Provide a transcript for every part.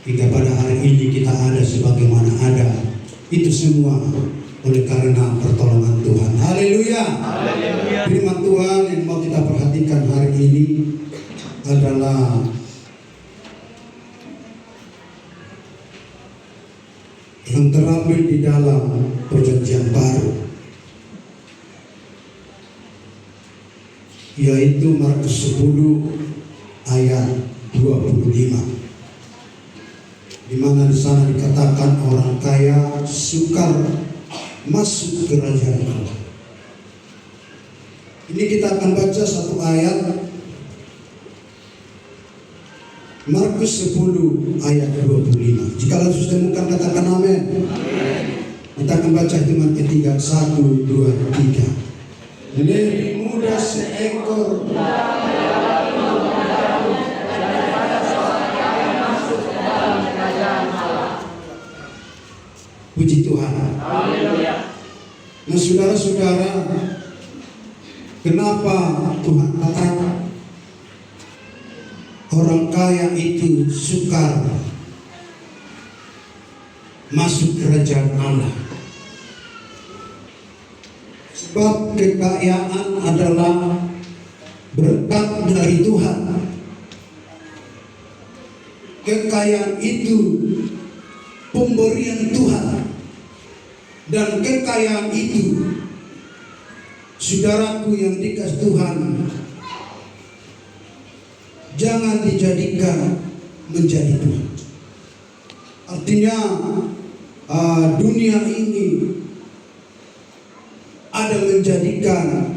hingga pada hari ini kita ada sebagaimana ada. Itu semua oleh karena pertolongan Tuhan. Haleluya. Firman Tuhan yang mau kita perhatikan hari ini adalah yang terambil di dalam Perjanjian Baru, yaitu Markus 10 ayat 25, di mana di sana dikatakan orang kaya sukar masuk ke kerajaan Allah. Ini kita akan baca satu ayat, Markus 10 ayat 25. Jika sudah temukan katakan amin. Kita akan baca hitungan ketiga, 1, 2, 3. Lebih mudah seekor puji Tuhan. Nah saudara-saudara, kenapa Tuhan katakan orang kaya itu sukar masuk kerajaan Allah? Sebab kekayaan adalah berkat dari Tuhan. Kekayaan itu pemberian Tuhan. Dan kekayaan itu, saudaraku yang dikasih Tuhan, jangan dijadikan menjadi Tuhan. Artinya dunia ini ada menjadikan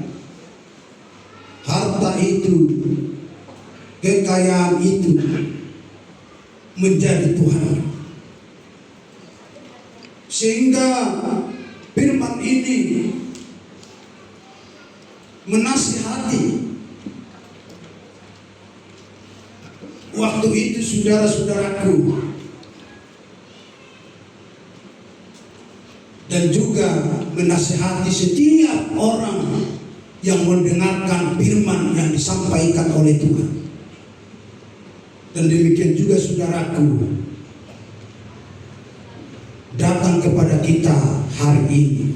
harta itu, kekayaan itu menjadi Tuhan. Sehingga firman ini menasihati. Waktu itu saudara-saudaraku, dan juga menasihati setiap orang yang mendengarkan firman yang disampaikan oleh Tuhan. Dan demikian juga saudaraku, datang kepada kita hari ini,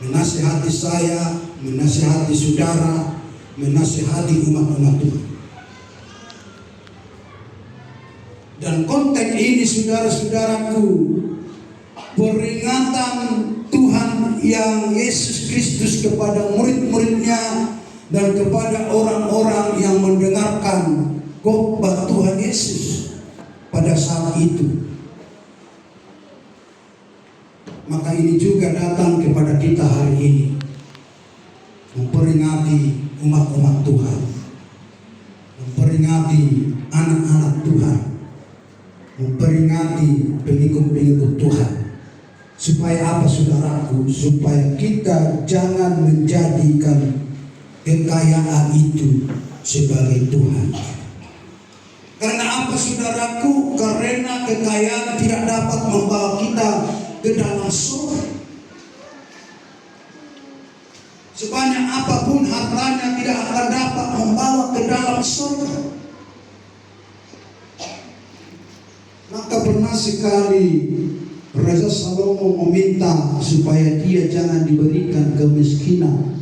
menasihati saya, menasihati saudara, menasihati umat-umat Tuhan. Dan konteks ini saudara-saudaraku, peringatan Tuhan yang Yesus Kristus kepada murid-muridnya dan kepada orang-orang yang mendengarkan khotbah Tuhan Yesus pada saat itu. Maka ini juga datang kepada kita hari ini, memperingati umat-umat Tuhan, memperingati anak-anak Tuhan, memperingati pengikut-pengikut Tuhan. Supaya apa saudaraku? Supaya kita jangan menjadikan kekayaan itu sebagai Tuhan. Karena apa saudaraku? Karena kekayaan tidak dapat membawa kita ke dalam surga. Sebanyak apapun hartanya tidak akan dapat membawa ke dalam surga. Maka pernah sekali Raja Salomo meminta supaya dia jangan diberikan kemiskinan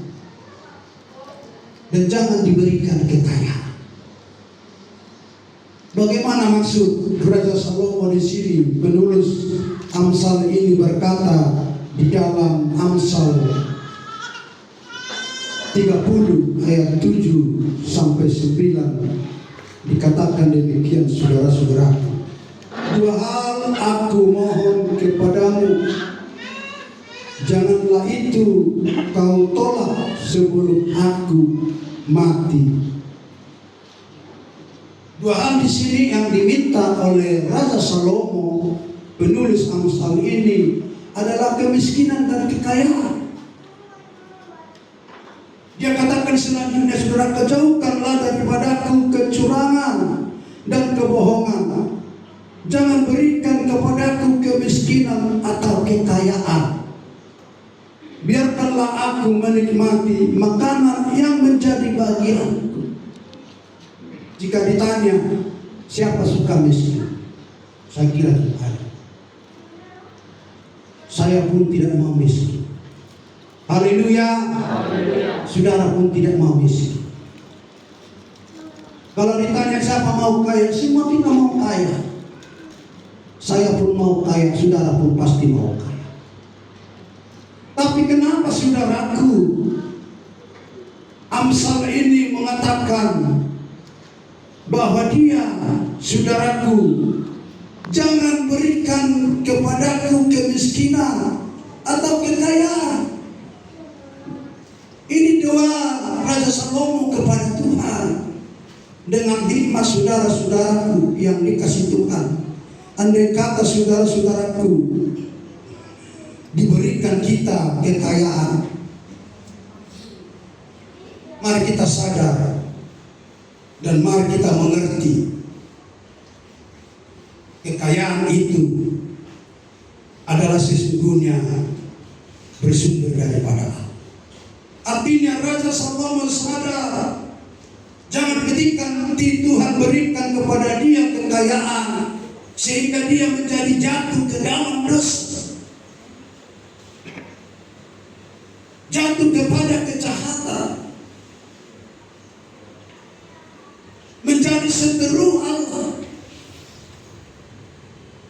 dan jangan diberikan kekayaan. Bagaimana maksud Raja Salomo di sini? Penulis Amsal ini berkata di dalam Amsal 30 ayat 7 sampai 9 dikatakan demikian, saudara-saudara. Dua hal aku mohon kepadamu, janganlah itu kau tolak sebelum aku mati. Dua hal di sini yang diminta oleh Raja Salomo, penulis Amsal ini, adalah kemiskinan dan kekayaan. Dia katakan selanjutnya, saudara, jauhkanlah daripadaku kecurangan dan kebohongan. Jangan berikan kepadaku kemiskinan atau kekayaan. Biarkanlah aku menikmati makanan yang menjadi bagianku. Jika ditanya, siapa suka miskin? Saya kira tidak ada. Saya pun tidak mau miskin. Haleluya. Saudara pun tidak mau miskin. Kalau ditanya siapa mau kaya, semua kita mau kaya. Saya pun mau kaya, saudara pun pasti mau kaya. Tapi kenapa saudaraku, Amsal ini mengatakan bahwa dia, saudaraku, jangan berikan kepadaku kemiskinan atau kekayaan. Ini doa Raja Salomo kepada Tuhan dengan hikmat saudara-saudaraku yang dikasih Tuhan. Andai kata saudara-saudaraku diberikan kita kekayaan, mari kita sadar dan mari kita mengerti kekayaan itu adalah sesungguhnya bersumber daripada Allah. Artinya Raja Salomo sadar, jangan ketika Tuhan berikan kepada dia kekayaan sehingga dia menjadi jatuh ke dalam dosa, jatuh kepada kejahatan, menjadi seteru Allah.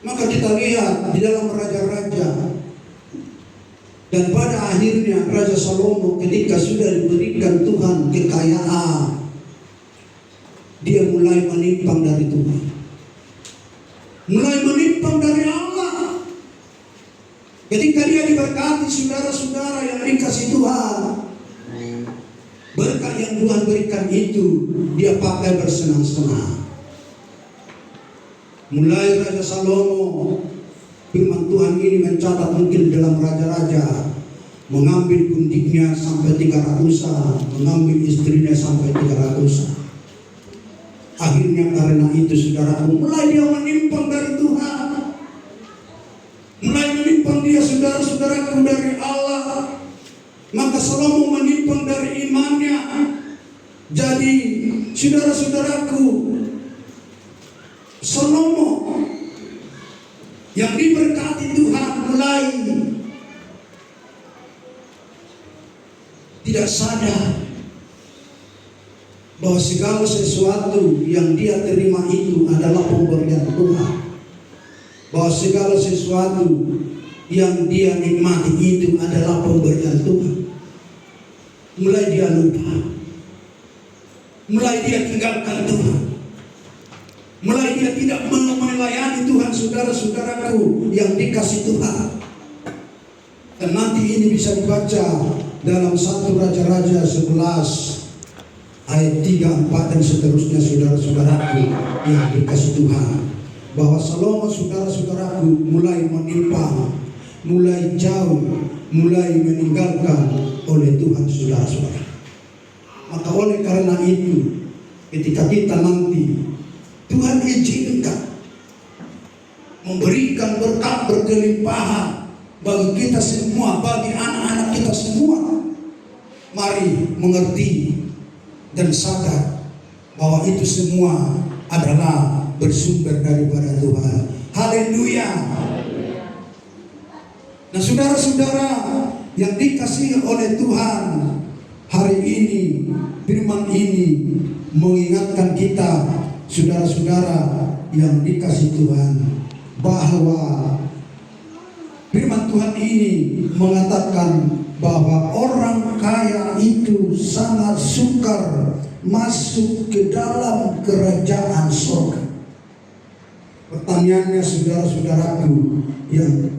Maka kita lihat di dalam raja-raja, dan pada akhirnya Raja Salomo ketika sudah diberikan Tuhan kekayaan, dia mulai menyimpang dari Tuhan, mulai menyimpang dari Allah. Ketika dia diberkati saudara-saudara yang dikasih Tuhan, berkat yang Tuhan berikan itu dia pakai bersenang-senang. Mulai Raja Salomo, firman Tuhan ini mencatat mungkin dalam raja-raja, mengambil gundiknya sampai 300, mengambil istrinya sampai 300. Akhirnya karena itu saudaraku, mulai dia menyimpang dari Tuhan, mulai menyimpang dia saudara-saudaraku dari Allah. Maka Salomo menyimpang dari imannya. Jadi saudara-saudaraku, Salomo yang diberkati Tuhan mulai tidak sadar bahwa segala sesuatu yang dia terima itu adalah pemberian Tuhan, bahwa segala sesuatu yang dia nikmati itu adalah pemberian Tuhan. Mulai dia lupa, mulai dia tinggalkan Tuhan, mulai dia tidak melayani Tuhan, saudara-saudaraku yang dikasih Tuhan. Dan nanti ini bisa dibaca dalam 1 Raja-Raja 11 ayat 3, 4 dan seterusnya, saudara-saudaraku yang dikasih Tuhan, bahwa Salomo saudara-saudaraku mulai menyimpang, mulai jauh, mulai meninggalkan oleh Tuhan saudara-saudara. Maka oleh karena itu, ketika kita nanti Tuhan izinkan memberikan berkat berkelimpahan bagi kita semua, bagi anak-anak kita semua, mari mengerti dan sadar bahwa itu semua adalah bersumber daripada Tuhan. Haleluya. Nah saudara-saudara yang dikasihi oleh Tuhan, hari ini firman ini mengingatkan kita saudara-saudara yang dikasihi Tuhan, bahwa firman Tuhan ini mengatakan bahwa orang kaya itu sangat sukar masuk ke dalam kerajaan surga. Pertanyaannya saudara-saudaraku yang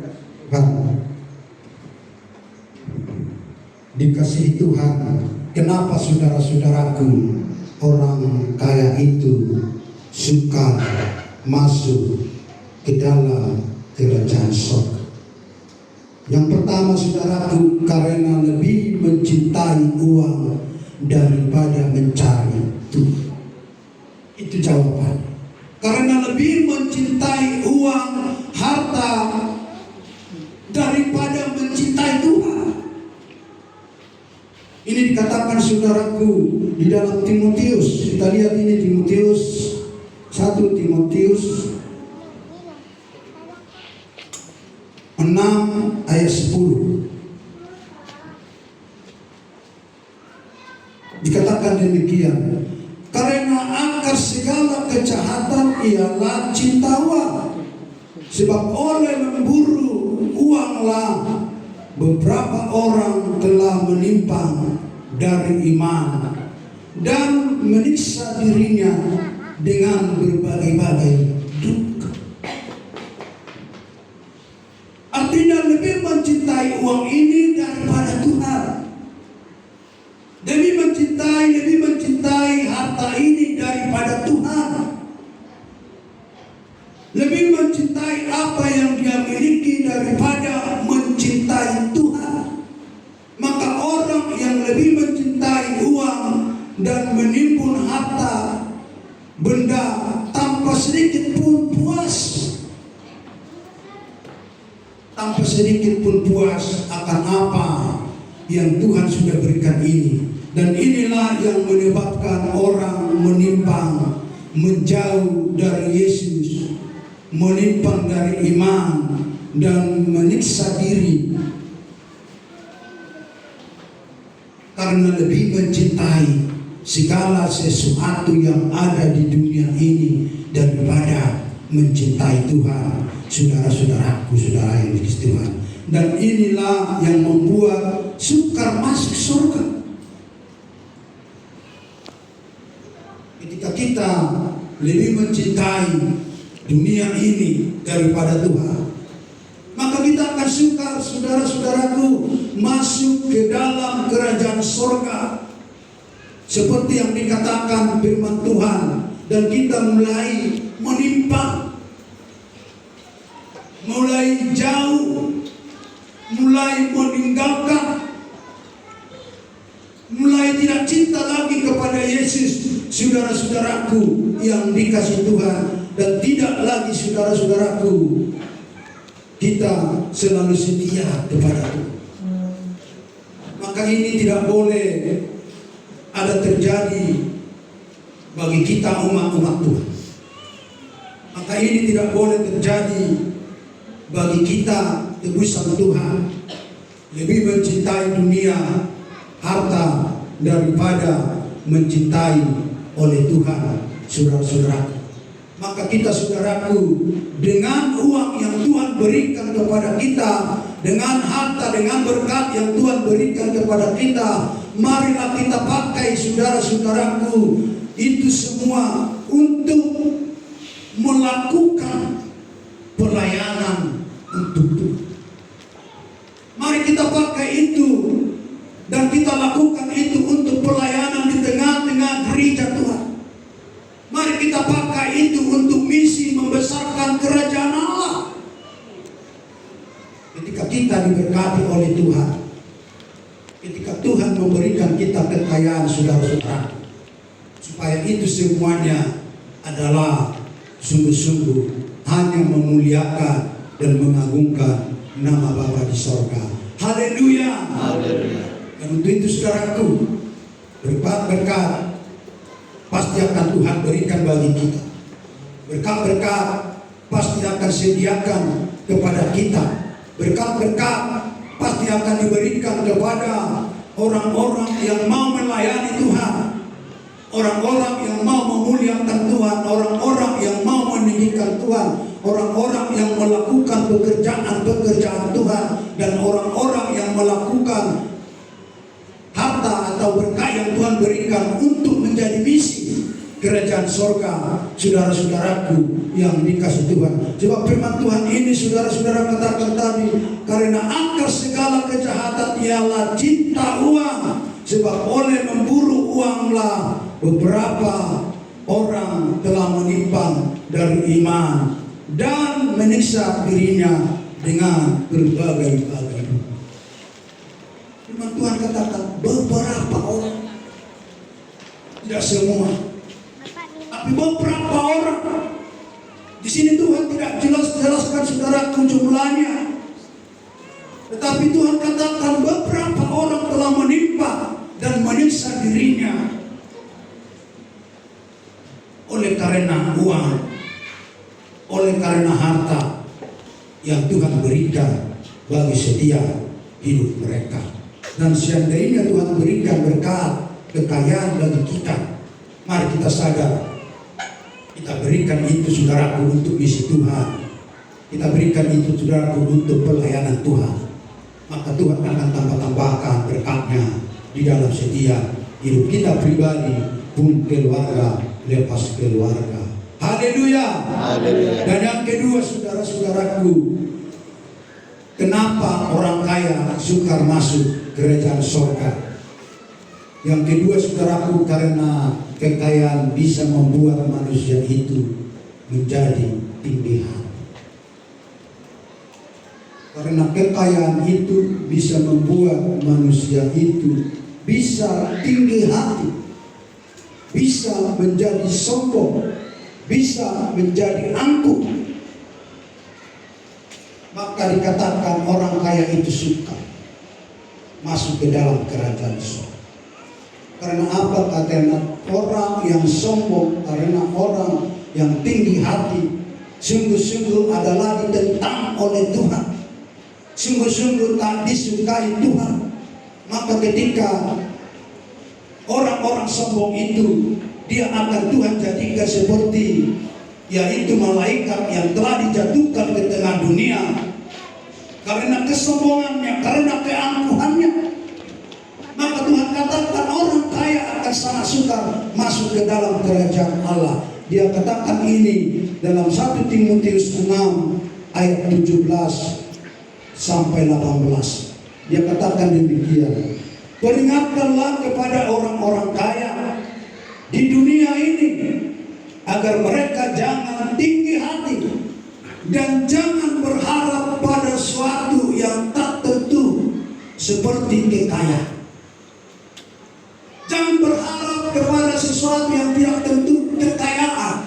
dikasihi Tuhan, kenapa saudara-saudaraku orang kaya itu sukar masuk ke dalam kerajaan surga? Yang pertama saudaraku, karena lebih mencintai uang daripada mencari Tuhan. Itu jawaban. Karena lebih mencintai uang, harta daripada mencintai Tuhan. Ini dikatakan saudaraku di dalam Timotius. Kita lihat ini Timotius 1 Timotius 6 ayat 10. Dikatakan demikian, karena akar segala kejahatan ialah cinta uang. Sebab oleh memburu uanglah beberapa orang telah menyimpang dari iman dan menyiksa dirinya dengan berbagai-bagai duka. Artinya lebih mencintai uang ini daripada Tuhan. Lebih mencintai harta ini daripada Tuhan. Lebih mencintai apa yang dia miliki daripada mencintai Tuhan. Maka orang yang lebih mencintai uang dan menimbun harta benda tanpa sedikit pun puas, tanpa sedikit pun puas akan apa yang Tuhan sudah berikan ini. Dan inilah yang menyebabkan orang menyimpang, menjauh dari Yesus, menyimpang dari iman dan menyiksa diri karena lebih mencintai segala sesuatu yang ada di dunia ini daripada mencintai Tuhan. Saudara-saudaraku, saudara yang dikasihi Tuhan. Dan inilah yang membuat sukar masuk surga. Ketika kita lebih mencintai dunia ini daripada Tuhan, maka kita akan sukar, saudara-saudaraku, masuk ke dalam kerajaan surga. Seperti yang dikatakan firman Tuhan, dan kita mulai menyimpang, mulai jauh, mulai meninggalkan, mulai tidak cinta lagi kepada Yesus. Saudara-saudaraku yang dikasihi Tuhan, dan tidak lagi, saudara-saudaraku, kita selalu setia kepada Tuhan. Maka ini tidak boleh ada terjadi bagi kita umat-umat Tuhan. Maka ini tidak boleh terjadi bagi kita tebusan Tuhan. Lebih mencintai dunia, harta daripada mencintai oleh Tuhan, saudara-saudaraku. Maka kita, saudaraku, dengan uang yang Tuhan berikan kepada kita, dengan harta, dengan berkat yang Tuhan berikan kepada kita, marilah kita pakai, saudara-saudaraku, itu semua untuk melakukan pelayanan untuk Tuhan. Mari kita pakai itu dan kita lakukan itu untuk pelayanan di tengah-tengah gereja Tuhan. Mari kita pakai itu untuk misi membesarkan kerajaan Allah. Ketika kita diberkati oleh Tuhan, ketika Tuhan memberikan kita kekayaan, saudara-saudara, supaya itu semuanya adalah sungguh-sungguh hanya memuliakan dan mengagungkan nama Bapa di sorga. Haleluya. Dan untuk itu, saudaraku, berkat-berkat pasti akan Tuhan berikan bagi kita. Berkat-berkat pasti akan sediakan kepada kita. Berkat-berkat pasti akan diberikan kepada orang-orang yang mau melayani Tuhan, orang-orang yang mau memuliakan Tuhan, orang-orang yang mau meninggikan Tuhan, orang-orang yang melakukan pekerjaan-pekerjaan Tuhan, dan orang-orang yang melakukan harta atau berkat yang Tuhan berikan untuk menjadi misi kerajaan sorga, saudara-saudaraku yang dikasihi Tuhan. Sebab firman Tuhan ini, saudara-saudara, katakan tadi, karena akar segala kejahatan ialah cinta uang. Sebab oleh memburu uanglah beberapa orang telah menyimpang dari iman dan menyiksa dirinya dengan berbagai-bagai. Firman Tuhan katakan beberapa orang, tidak semua, tapi beberapa orang. Di sini Tuhan tidak jelaskan, saudara, jumlahnya, tetapi Tuhan katakan beberapa orang telah menimpa dan menyiksa dirinya oleh karena uang, oleh karena harta yang Tuhan berikan bagi setiap hidup mereka. Dan seandainya Tuhan berikan berkat, kekayaan bagi kita, mari kita sadar, kita berikan itu saudaraku untuk misi Tuhan. Kita berikan itu saudaraku untuk pelayanan Tuhan. Maka Tuhan akan tambah-tambahkan berkatnya di dalam setiap hidup kita pribadi pun keluarga lepas keluarga. Haleluya. Dan yang kedua saudara-saudaraku, kenapa orang kaya sukar masuk kerajaan surga? Yang kedua saudaraku, karena kekayaan bisa membuat manusia itu menjadi tinggi hati. Karena kekayaan itu bisa membuat manusia itu bisa tinggi hati, bisa menjadi sombong, bisa menjadi angkuh. Maka dikatakan orang kaya itu suka masuk ke dalam kerajaan surga. Karena apa? Karena orang yang sombong, karena orang yang tinggi hati, sungguh-sungguh adalah ditentang oleh Tuhan, sungguh-sungguh tak disukai Tuhan. Maka ketika orang-orang sombong itu, dia akan Tuhan jadikan seperti yaitu malaikat yang telah dijatuhkan ke tengah dunia karena kesombongannya, karena keangkuhannya. Maka Tuhan katakan orang kaya akan sangat sukar masuk ke dalam kerajaan Allah. Dia katakan ini dalam 1 Timotius 6 ayat 17 sampai 18. Dia katakan demikian, peringatkanlah kepada orang-orang kaya di dunia ini agar mereka jangan tinggi hati dan jangan berharap pada suatu yang tak tentu seperti kekayaan. Jangan berharap kepada sesuatu yang tidak tentu, kekayaan.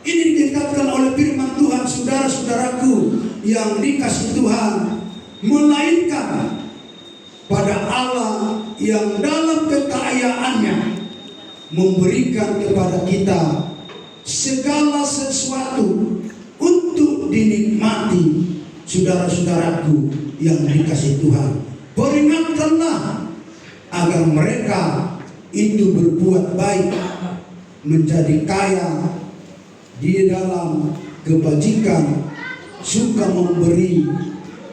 Ini dikatakan oleh firman Tuhan, saudara-saudaraku yang dikasih Tuhan, melainkan pada Allah yang dalam kekayaannya memberikan kepada kita segala sesuatu untuk dinikmati. Saudara-saudaraku yang dikasih Tuhan, peringatkanlah agar mereka itu berbuat baik, menjadi kaya di dalam kebajikan, suka memberi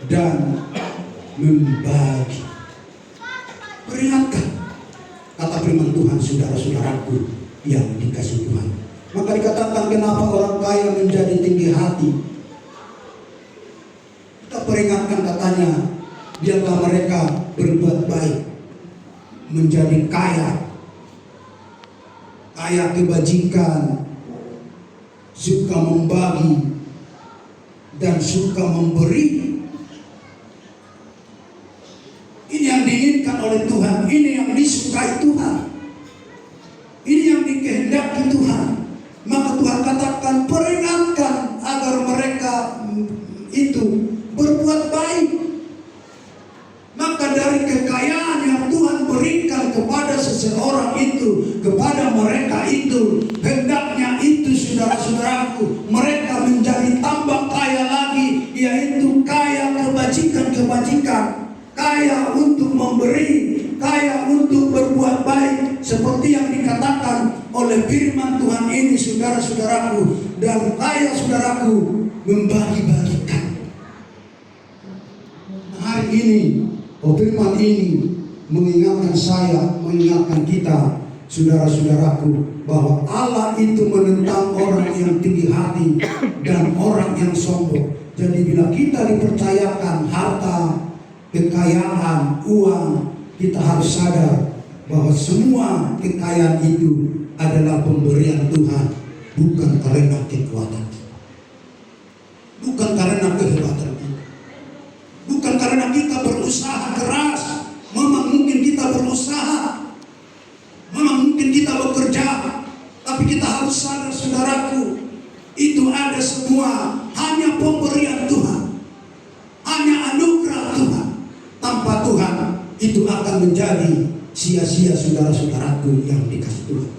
dan membagi. Peringatkan, kata firman Tuhan, saudara-saudaraku yang dikasih Tuhan. Maka dikatakan kenapa orang kaya menjadi tinggi hati. Kita peringatkan, katanya, biarlah mereka berbuat baik, menjadi kaya, kaya kebajikan, suka membagi dan suka memberi. Ini yang diinginkan oleh Tuhan, ini yang disukai Tuhan, ini yang dikehendaki Tuhan. Maka Tuhan katakan, peringatkan agar mereka itu berbuat baik. Maka dari kekayaan yang Tuhan berikan kepada seseorang itu, kepada mereka itu, hendaknya itu saudara-saudaraku, mereka menjadi tambah kaya lagi, yaitu kaya kebajikan-kebajikan, kaya untuk memberi, kaya untuk berbuat baik, seperti yang dikatakan oleh firman Tuhan ini, saudara-saudaraku, dan kaya saudaraku membagi-bagikan. Hari ini firman ini mengingatkan saya, mengingatkan kita, saudara-saudaraku, bahwa Allah itu menentang orang yang tinggi hati dan orang yang sombong. Jadi bila kita dipercayakan harta, kekayaan, uang, kita harus sadar bahwa semua kekayaan itu adalah pemberian Tuhan, bukan karena kekuatan, bukan karena kehebatan kita, bukan karena kita berusaha keras. Memang mungkin kita berusaha, memang mungkin kita bekerja, tapi kita harus sadar, saudaraku, itu ada semua hanya pemberian Tuhan, hanya anugerah Tuhan. Tanpa Tuhan itu akan menjadi sia-sia, saudara-saudaraku yang dikasih Tuhan.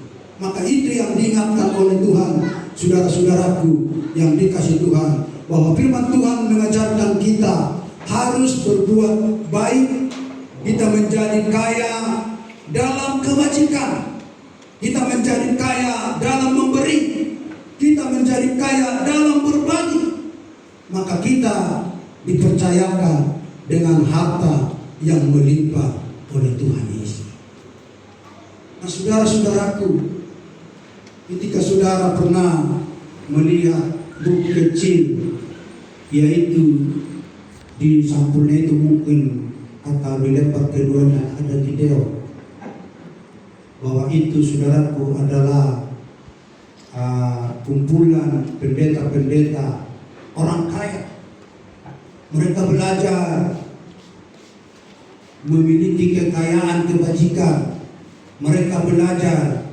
Maka itu yang diingatkan oleh Tuhan, saudara-saudaraku yang dikasih Tuhan. bahwa firman Tuhan mengajarkan kita harus berbuat baik, kita menjadi kaya dalam kebajikan, kita menjadi kaya dalam memberi, kita menjadi kaya dalam berbagi, maka kita dipercayakan dengan harta yang melimpah oleh Tuhan Yesus. Nah, saudara-saudaraku, ketika saudara pernah melihat buku kecil, yaitu di sampulnya itu mungkin atau di lembar keduanya ada video bahwa itu, saudaraku, adalah kumpulan pendeta-pendeta orang kaya. Mereka belajar memiliki kekayaan kebajikan, mereka belajar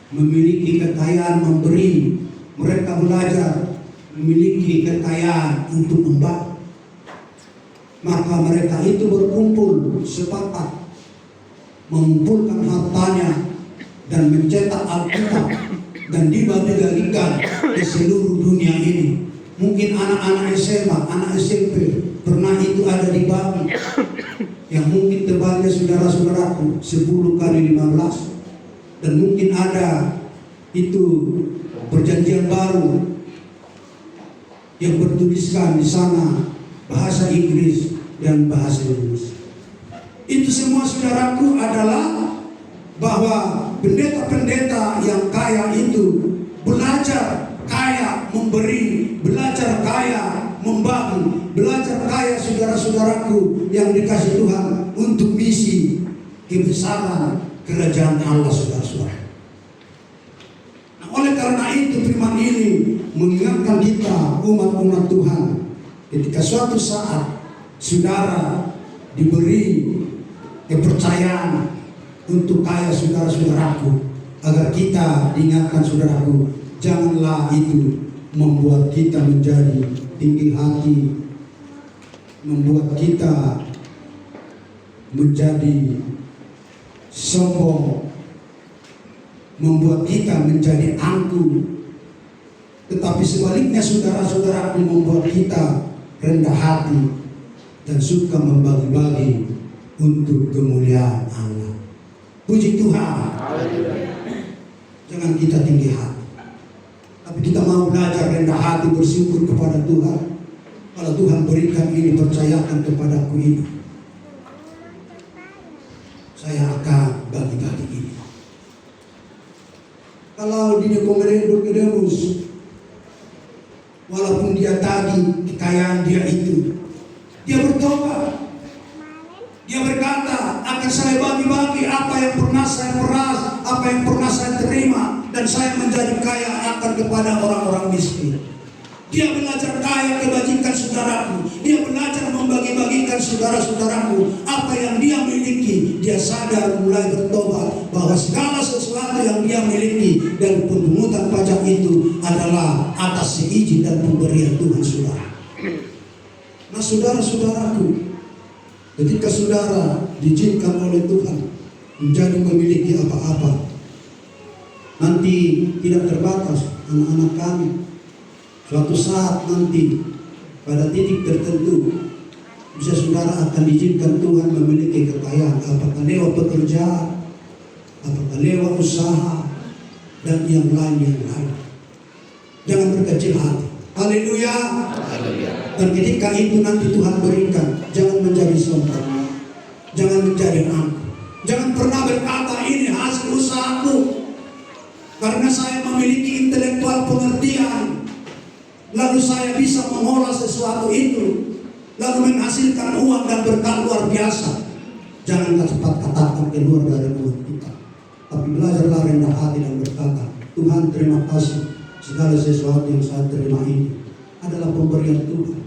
memiliki kekayaan memberi, mereka belajar memiliki kekayaan untuk membagi. Maka mereka itu berkumpul sepakat mengumpulkan hartanya dan mencetak Alkitab dan dibagi-bagikan di seluruh dunia ini. Mungkin anak-anak SMA, anak SMP pernah itu ada dibagi, yang mungkin tebalnya saudara-saudaraku 10 kali 15, dan mungkin ada itu perjanjian baru yang bertuliskan di sana bahasa Inggris dan bahasa Indonesia. Itu semua, saudaraku, adalah bahwa pendeta-pendeta yang kaya itu belajar kaya memberi, belajar kaya membagi, belajar kaya, saudara-saudaraku yang dikasih Tuhan, untuk misi kebesaran kerajaan Allah, saudara-saudara. Nah, oleh karena itu firman ini mengingatkan kita, umat-umat Tuhan, ketika suatu saat saudara diberi kepercayaan untuk kaya, saudara-saudaraku, agar kita diingatkan, saudaraku, janganlah itu membuat kita menjadi tinggi hati, membuat kita menjadi sombong, membuat kita menjadi angkuh. Tetapi sebaliknya, saudara-saudaraku, membuat kita rendah hati dan suka membagi-bagi untuk kemuliaan Allah. Puji Tuhan. Jangan kita tinggi hati, tapi kita mau belajar rendah hati, bersyukur kepada Tuhan. Kalau Tuhan berikan ini, percayakan kepadaku ini, saya akan bagi-bagi ini. Kalau di Nikodemus, walaupun dia tagih kekayaan dia itu, dia bertobat. Dia berkata, akan saya bagi-bagi apa yang pernah saya peras, apa yang pernah saya terima, dan saya menjadi kaya akan kepada orang-orang miskin. Dia belajar kaya kebajikan, saudaraku. Dia belajar membagi-bagikan, saudara-saudaraku, apa yang dia miliki. Dia sadar, mulai bertobat, bahwa segala sesuatu yang dia miliki dan pemungutan pajak itu adalah atas seizin dan pemberian Tuhan, saudara. Nah, saudara-saudaraku, ketika saudara diizinkan oleh Tuhan menjadi memiliki apa-apa, nanti tidak terbatas anak-anak kami. Suatu saat nanti pada titik tertentu bisa saudara akan diizinkan Tuhan memiliki kekayaan, apakah lewat pekerjaan, apakah lewat usaha, dan yang lain. Jangan berkecil hati. Haleluya. Dan ketika itu nanti Tuhan berikan, jangan menjadi sombong, jangan menjadi angkuh. Jangan pernah berkata, ini hasil usahaku, karena saya memiliki intelektual pengertian, lalu saya bisa mengolah sesuatu itu, lalu menghasilkan uang dan berkat luar biasa. Jangan cepat katakan keluar dari mulut kita, tapi belajarlah rendah hati dan berkata, Tuhan, terima kasih, segala sesuatu yang saya terima ini adalah pemberian Tuhan.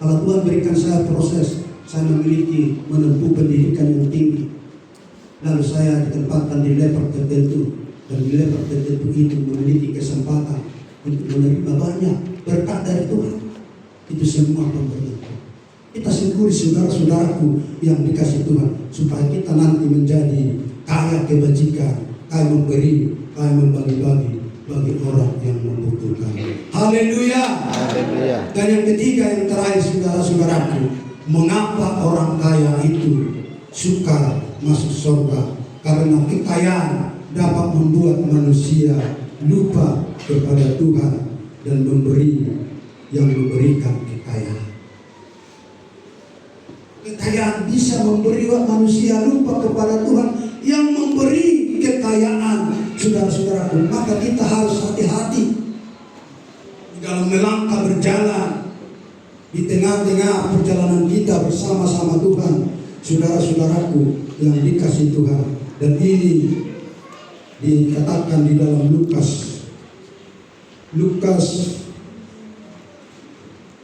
Kalau Tuhan berikan saya proses, saya memiliki menempuh pendidikan yang tinggi, lalu saya ditempatkan di level tertentu, dan di level tertentu itu memiliki kesempatan untuk menerima banyak berkat dari Tuhan. Itu semua pemberian Tuhan. Kita syukuri, saudara-saudaraku yang dikasih Tuhan, supaya kita nanti menjadi kaya kebajikan, kaya memberi, kaya membagi-bagi bagi orang yang membutuhkan. Haleluya. Dan yang ketiga, yang terakhir saudara-saudaraku, mengapa orang kaya itu suka masuk surga? Karena kekayaan dapat membuat manusia lupa kepada Tuhan dan memberi yang memberikan kekayaan. Kekayaan bisa memberi manusia lupa kepada Tuhan yang memberi kekayaan, saudara-saudaraku. Maka kita harus hati-hati dalam melangkah berjalan di tengah-tengah perjalanan kita bersama-sama Tuhan, saudara-saudaraku yang dikasih Tuhan. Dan ini dikatakan di dalam Lukas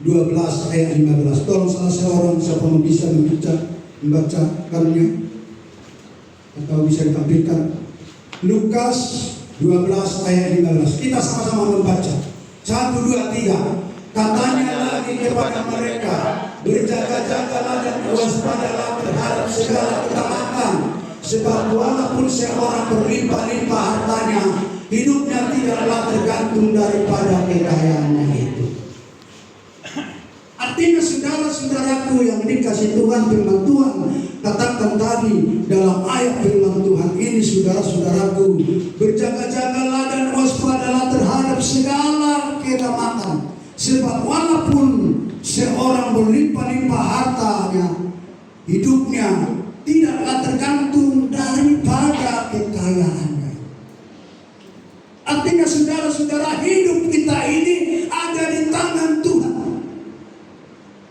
12 ayat 15. Tolong salah seorang siapa yang bisa membacakannya atau bisa ditampilkan. Lukas 12 ayat 15. Kita sama-sama membaca. 1, 2, 3. Katanya lagi kepada mereka, berjaga-jagalah dan waspadalah terhadap segala ketaatan, sebab walaupun seorang berlimpah-limpah hartanya, hidupnya tidaklah tergantung daripada kekayaannya itu. Artinya saudara-saudaraku yang dikasih Tuhan, firman Tuhan katakan tadi dalam ayat firman Tuhan ini, saudara-saudaraku, berjaga-jagalah dan waspadalah terhadap segala ketaatan, sebab walaupun seorang berlimpah-limpah hartanya, hidupnya tidaklah tergantung daripada kekayaannya. Artinya saudara-saudara, hidup kita ini ada di tangan Tuhan.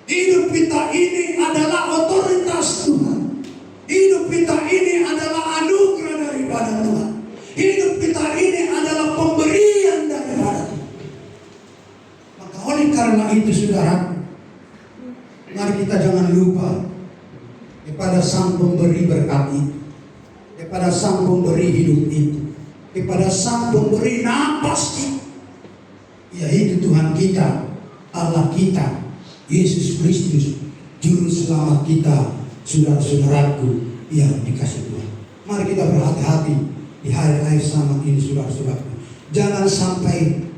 Hidup kita ini adalah otoritas Tuhan. Hidup kita ini adalah anugerah daripada Tuhan. Hidup kita ini adalah pemberian daripada Tuhan. Maka oleh karena itu saudara, mari kita jangan lupa kepada Sang Pemberi berkat itu, kepada Sang Pemberi hidup itu, kepada Sang Pemberi napas itu, yaitu Tuhan kita, Allah kita, Yesus Kristus, Juru Selamat kita, saudara-saudaraku yang dikasih Tuhan. Mari kita berhati-hati di hari-hari sama ini, saudara-saudaraku. Jangan sampai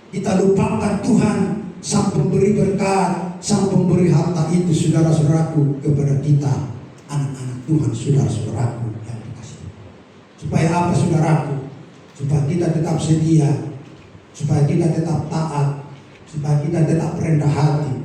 kita lupakan Tuhan, Sang Pemberi berkat, Sang Pemberi harta itu, saudara-saudaraku, kepada kita, anak-anak Tuhan, saudara-saudaraku yang dikasih. Supaya apa, saudaraku? Supaya kita tetap setia, supaya kita tetap taat, supaya kita tetap rendah hati,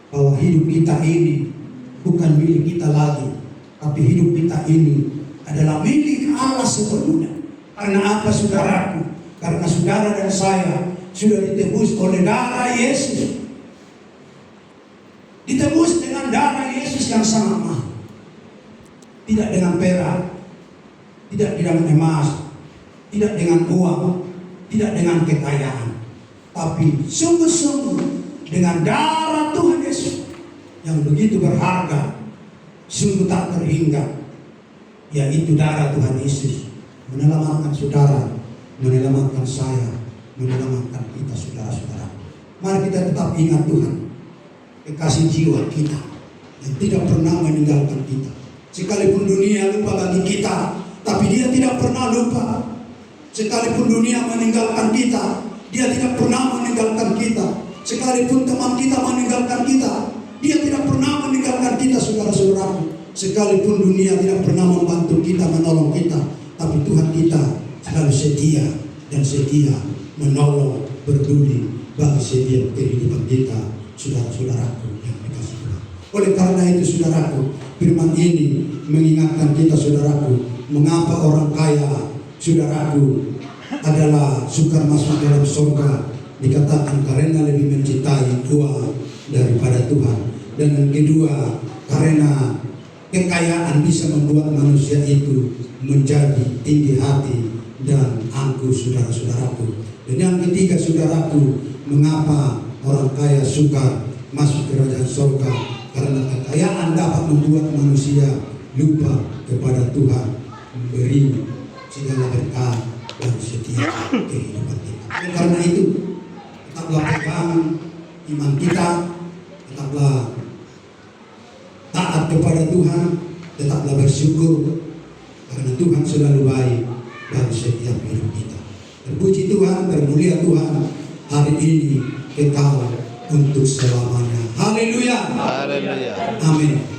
bahwa hidup kita ini bukan milik kita lagi, tapi hidup kita ini adalah milik Allah sepenuhnya. Karena apa, saudaraku? Karena saudara dan saya sudah ditebus oleh darah Yesus. Ditebus dengan darah Yesus yang sangat mahal. Tidak dengan perak, tidak dengan emas, tidak dengan uang, tidak dengan kekayaan, tapi sungguh-sungguh dengan darah Tuhan Yesus yang begitu berharga, sungguh tak terhingga, yaitu darah Tuhan Yesus menyelamatkan saudara, menyelamatkan saya, menyelamatkan kita, saudara-saudara. Mari kita tetap ingat Tuhan, kekasih jiwa kita yang tidak pernah meninggalkan kita. Sekalipun dunia lupa bagi kita, tapi Dia tidak pernah lupa. Sekalipun dunia meninggalkan kita, Dia tidak pernah meninggalkan kita. Sekalipun teman kita meninggalkan kita, Dia tidak pernah meninggalkan kita, saudara-saudaraku. Sekalipun dunia tidak pernah membantu kita, menolong kita, tapi Tuhan kita selalu setia dan setia menolong, peduli bagi setiap kehidupan kita, saudara-saudaraku yang dikasih Tuhan. Oleh karena itu, saudaraku, firman ini mengingatkan kita, saudaraku, mengapa orang kaya, saudaraku, adalah sukar masuk dalam surga. Dikatakan karena lebih mencintai uang daripada Tuhan. Dan yang kedua, karena kekayaan bisa membuat manusia itu menjadi tinggi hati dan angkuh, saudara-saudaraku. Dan yang ketiga, saudaraku, mengapa orang kaya suka masuk kerajaan surga? Karena kekayaan dapat membuat manusia lupa kepada Tuhan, memberi segala berkat dan setia kehidupan kita. Karena itu, tetaplah pegang iman kita, tetaplah taat kepada Tuhan, tetaplah bersyukur, karena Tuhan selalu baik bagi setiap hidup kita. Terpuji Tuhan, termulia Tuhan, hari ini, kekal untuk selamanya. Haleluya. Haleluya. Amin.